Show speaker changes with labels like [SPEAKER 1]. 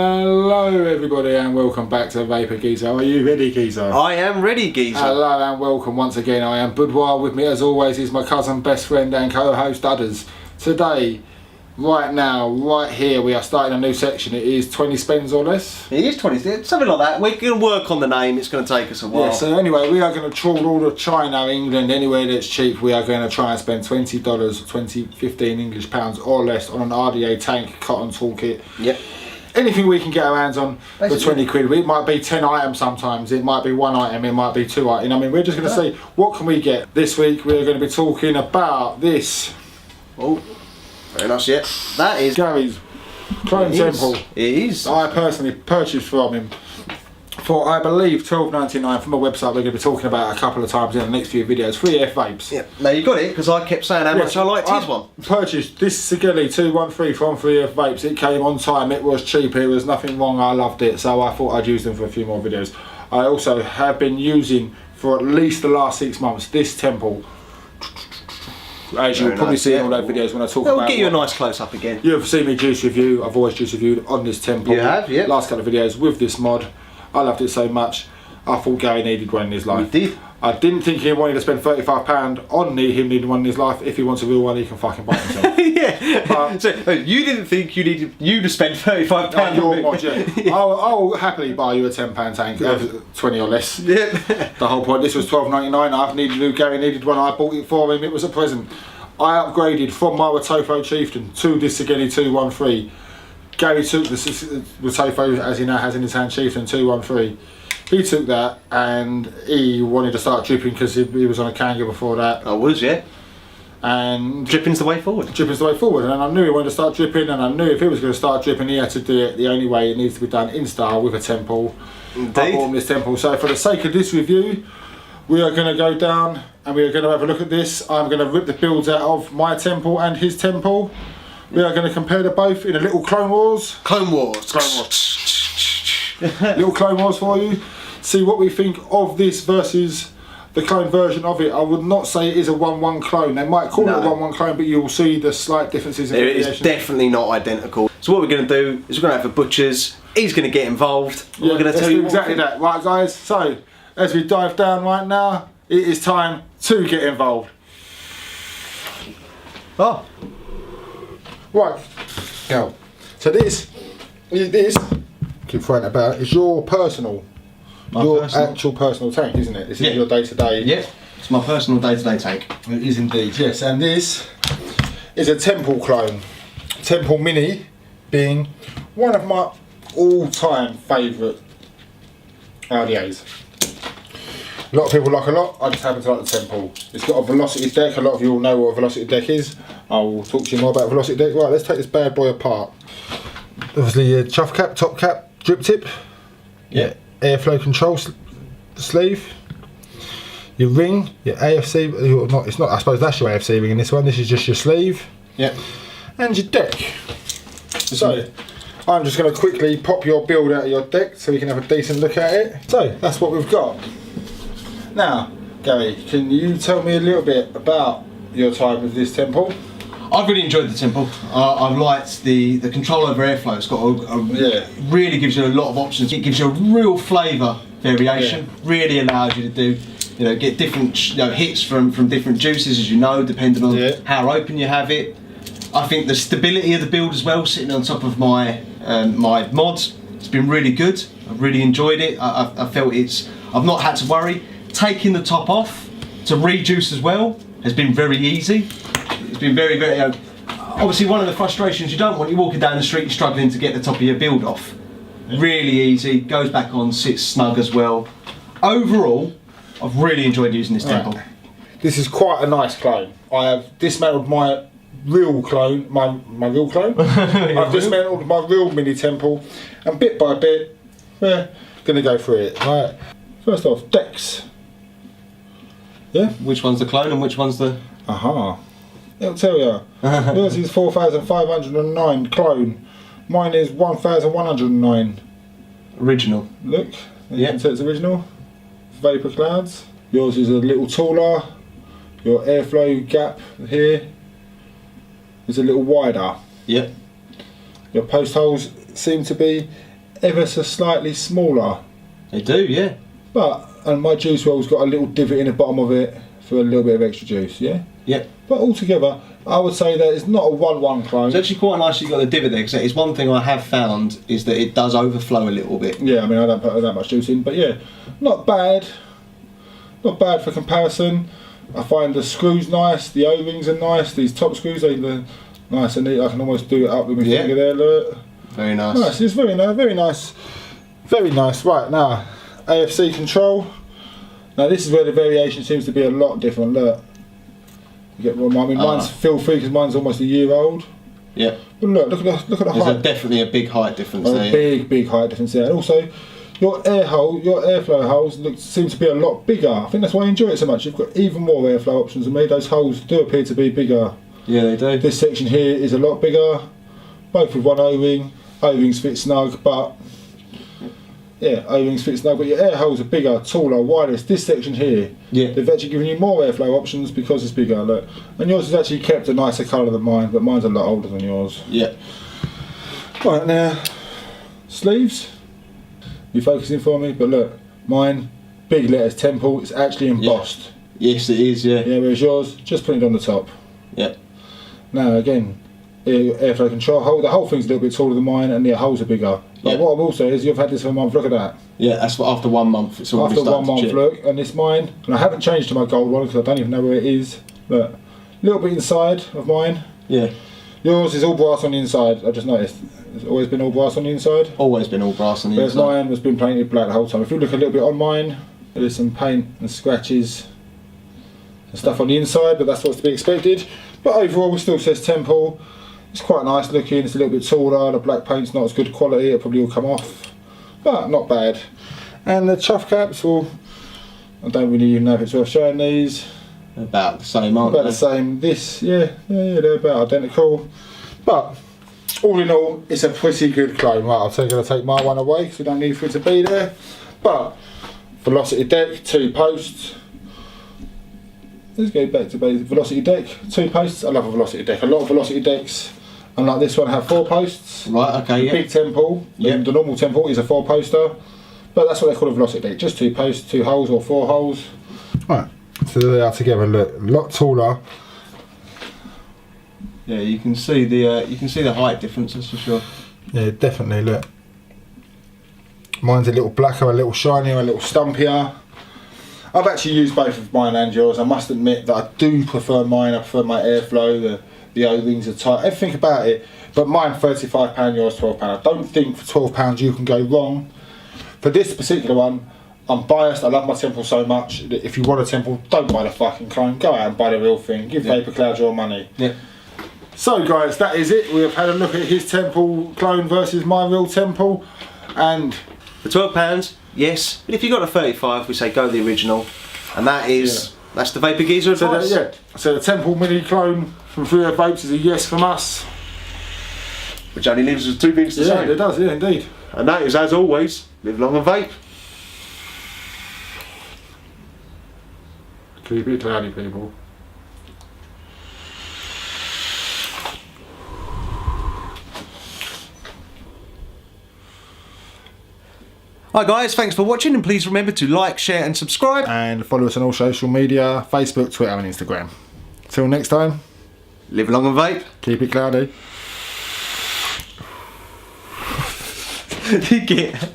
[SPEAKER 1] Hello everybody and welcome back to Vaperz Geeza. Are you ready, Geeza?
[SPEAKER 2] I am ready, Geeza.
[SPEAKER 1] Hello and welcome once again. I am Boudoir. With me as always is my cousin, best friend and co-host Udders. Today, right now, right here, we are starting a new section. It is 20 spends or less.
[SPEAKER 2] It is 20, something like that. We're going to work on the name, it's going to take us a while.
[SPEAKER 1] Yeah, so anyway, we are going to trawl all of China, England, anywhere that's cheap. We are going to try and spend $20, 15 English pounds or less on an RDA tank, cotton toolkit.
[SPEAKER 2] Yep.
[SPEAKER 1] Anything we can get our hands on
[SPEAKER 2] Basically.
[SPEAKER 1] for 20 quid. It might be 10 items sometimes, it might be one item, it might be two items. I mean, we're just going to see what can we get. This week we're going to be talking about this.
[SPEAKER 2] Oh, very nice, yeah. That is
[SPEAKER 1] Gary's Clone Temple.
[SPEAKER 2] It is.
[SPEAKER 1] I personally purchased from him for, I believe, $12.99 from a website we're going to be talking about a couple of times in the next few videos. 3F vapes.
[SPEAKER 2] Yeah. Now you got it because I kept saying how much I liked his one.
[SPEAKER 1] Purchased this Circulate 213 from 3F vapes. It came on time, it was cheap, there was nothing wrong, I loved it, so I thought I'd use them for a few more videos. I also have been using for at least the last 6 months this Temple. As you'll probably see in all those videos when I talk about it.
[SPEAKER 2] We'll get you a nice close up again.
[SPEAKER 1] You've seen me juice review, I've always juice reviewed on this Temple.
[SPEAKER 2] You have, yeah.
[SPEAKER 1] Last couple of videos with this mod. I loved it so much. I thought Gary needed one in his life.
[SPEAKER 2] You did.
[SPEAKER 1] I didn't think he wanted to spend £35 on him needing one in his life. If he wants a real one, he can fucking buy it himself.
[SPEAKER 2] Yeah.
[SPEAKER 1] But,
[SPEAKER 2] so you didn't think you needed to spend £35 on
[SPEAKER 1] your
[SPEAKER 2] me.
[SPEAKER 1] mod, yeah. I'll happily buy you a £10 tank, 20 or less.
[SPEAKER 2] Yeah.
[SPEAKER 1] The whole point. This was $12.99. Gary needed one. I bought it for him. It was a present. I upgraded from my Watofo Chieftain to this Sigeli 213. Gary took the Watofo, as he now has in his hand, Chieftain 213. He took that and he wanted to start dripping because he was on a Kanga before that.
[SPEAKER 2] I was, yeah.
[SPEAKER 1] And
[SPEAKER 2] dripping's the way forward.
[SPEAKER 1] Dripping's the way forward. And I knew he wanted to start dripping, and I knew if he was going to start dripping, he had to do it the only way it needs to be done, in style with a Temple.
[SPEAKER 2] Indeed.
[SPEAKER 1] I bought him this Temple. So for the sake of this review, we are going to go down and we are going to have a look at this. I'm going to rip the builds out of my Temple and his Temple. We are going to compare the both in a little Clone Wars.
[SPEAKER 2] Clone Wars.
[SPEAKER 1] Clone Wars. Little Clone Wars for you. See what we think of this versus the clone version of it. I would not say it is a 1-1 clone. They might call it a 1-1 clone, but you will see the slight differences in
[SPEAKER 2] it is definitely not identical. So what we're going to do is we're going to have a butcher's. He's going to get involved.
[SPEAKER 1] Yeah,
[SPEAKER 2] we're going to tell you
[SPEAKER 1] exactly that. Right, guys. So as we dive down right now, it is time to get involved.
[SPEAKER 2] Oh,
[SPEAKER 1] right. Now, so this keep throwing it about, is your personal. Actual personal tank, isn't it? This is your day-to-day.
[SPEAKER 2] Yeah, it's my personal day-to-day tank.
[SPEAKER 1] It is indeed, yes. And this is a Temple clone. Temple Mini being one of my all-time favourite RDAs. A lot of people like a lot, I just happen to like the Temple. It's got a velocity deck, a lot of you all know what a velocity deck is. I will talk to you more about velocity deck. Right, let's take this bad boy apart. Obviously your chuff cap, top cap, drip tip.
[SPEAKER 2] Yeah.
[SPEAKER 1] Airflow control sleeve, your ring, your AFC, it's not, I suppose that's your AFC ring in this one, this is just your sleeve.
[SPEAKER 2] Yep.
[SPEAKER 1] And your deck. So, I'm just going to quickly pop your build out of your deck so you can have a decent look at it. So, that's what we've got. Now, Gary, can you tell me a little bit about your time with this Temple?
[SPEAKER 2] I've really enjoyed the Temple. I've liked the control over airflow. It's got really gives you a lot of options. It gives you a real flavour variation. Yeah. Really allows you to do, get different hits from different juices, as you know, depending on how open you have it. I think the stability of the build as well, sitting on top of my my mods, it's been really good. I've really enjoyed it. I felt I've not had to worry. Taking the top off to rejuice as well has been very easy. It's been very, very. Obviously, one of the frustrations you don't want, you're walking down the street, you're struggling to get the top of your build off. Really easy, goes back on, sits snug as well. Overall, I've really enjoyed using this Temple.
[SPEAKER 1] This is quite a nice clone. I have dismantled my real clone, my real clone. I've dismantled my real mini Temple, and bit by bit, gonna go through it. Right. First off, decks. Yeah.
[SPEAKER 2] Which one's the clone and which one's the?
[SPEAKER 1] Aha. It'll tell you. Yours is 4,509 clone. Mine is 1,109.
[SPEAKER 2] Original.
[SPEAKER 1] Look. Yeah. So it's original. Vaperz Clouds. Yours is a little taller. Your airflow gap here is a little wider.
[SPEAKER 2] Yep.
[SPEAKER 1] Your post holes seem to be ever so slightly smaller.
[SPEAKER 2] They do, yeah.
[SPEAKER 1] And my juice well's got a little divot in the bottom of it for a little bit of extra juice, yeah?
[SPEAKER 2] Yeah.
[SPEAKER 1] But altogether, I would say that it's not a 1-1 clone.
[SPEAKER 2] It's actually quite nice you've got the divot there, because it's one thing I have found is that it does overflow a little bit.
[SPEAKER 1] Yeah, I mean, I don't put that much juice in, but yeah, not bad. Not bad for comparison. I find the screws nice, the O-rings are nice, these top screws, they're nice and neat. I can almost do it up with my finger there, look.
[SPEAKER 2] Very nice.
[SPEAKER 1] Nice, it's very nice, very nice. Very nice. Right, now, AFC control. Now this is where the variation seems to be a lot different, look. You get, I mean, mine's filthy because mine's almost a year old.
[SPEAKER 2] Yeah.
[SPEAKER 1] But look at the height.
[SPEAKER 2] There's definitely a big height difference there.
[SPEAKER 1] Big height difference there. And also, your airflow holes seem to be a lot bigger. I think that's why I enjoy it so much. You've got even more airflow options than me. Those holes do appear to be bigger.
[SPEAKER 2] Yeah, they do.
[SPEAKER 1] This section here is a lot bigger. Both with one O-ring. O-rings fit snug, but yeah, O-rings fit snug. But your air holes are bigger, taller, wider. This section here,
[SPEAKER 2] yeah,
[SPEAKER 1] they've actually given you more airflow options because it's bigger. Look, and yours has actually kept a nicer colour than mine, but mine's a lot older than yours.
[SPEAKER 2] Yeah.
[SPEAKER 1] Right now, sleeves. You focusing for me? But look, mine, big letters, Temple. It's actually embossed.
[SPEAKER 2] Yeah. Yes, it is. Yeah.
[SPEAKER 1] Yeah. Whereas yours, just put it on the top.
[SPEAKER 2] Yeah.
[SPEAKER 1] Now again, airflow control hole. The whole thing's a little bit taller than mine, and the holes are bigger. But what I will say is, you've had this for a month. Look at that.
[SPEAKER 2] Yeah, that's what, after 1 month. It's already
[SPEAKER 1] after 1 month. Look, and it's mine, and I haven't changed to my gold one because I don't even know where it is. Look, a little bit inside of mine.
[SPEAKER 2] Yeah.
[SPEAKER 1] Yours is all brass on the inside. I just noticed. It's always been all brass on the inside.
[SPEAKER 2] Always been all brass on the
[SPEAKER 1] Whereas
[SPEAKER 2] inside.
[SPEAKER 1] mine has been painted black the whole time. If you look a little bit on mine, there's some paint and scratches and stuff on the inside, but that's what's to be expected. But overall, it still says Temple. It's quite nice looking. It's a little bit taller. The black paint's not as good quality. It'll probably all come off, but not bad. And the chuff caps, well, I don't really even know if it's worth showing these.
[SPEAKER 2] About the same, aren't they?
[SPEAKER 1] About the same. This, yeah, they're about identical. But all in all, it's a pretty good clone. Right, I'm going to take my one away because we don't need for it to be there. But velocity deck, 2 posts. Let's go back to basic. Velocity deck, 2 posts. I love a velocity deck. A lot of velocity decks, unlike this one, have 4 posts.
[SPEAKER 2] Right, okay, yeah.
[SPEAKER 1] Big Temple, the normal Temple is a 4 poster, but that's what they call a velocity deck. Just 2 posts, 2 holes or 4 holes. Right, so they are together. Look, a lot taller.
[SPEAKER 2] Yeah, you can see the height difference, that's for sure.
[SPEAKER 1] Yeah, definitely. Look, mine's a little blacker, a little shinier, a little stumpier. I've actually used both of mine and yours. I must admit that I do prefer mine. I prefer my airflow, the O-rings are tight, everything about it. But mine £35, yours £12. I don't think for £12 you can go wrong. For this particular one, I'm biased. I love my Temple so much that if you want a Temple, don't buy the fucking clone. Go out and buy the real thing. Give Vaperz Cloud your money.
[SPEAKER 2] Yeah.
[SPEAKER 1] So guys, that is it. We have had a look at his Temple clone versus my real Temple, and
[SPEAKER 2] for £12, yes. But if you got a 35, we say go the original, and that is that's the Vaper Geeza advice.
[SPEAKER 1] So the Temple Mini clone from Freer Vapes is a yes from us.
[SPEAKER 2] Which only leaves us 2 things to say.
[SPEAKER 1] Yeah, it does. Yeah, indeed.
[SPEAKER 2] And that is, as always, live long and vape.
[SPEAKER 1] Keep it cloudy, people.
[SPEAKER 2] Hi guys, thanks for watching, and please remember to like, share and subscribe.
[SPEAKER 1] And follow us on all social media, Facebook, Twitter and Instagram. Till next time.
[SPEAKER 2] Live long and vape.
[SPEAKER 1] Keep it cloudy.
[SPEAKER 2] Did you get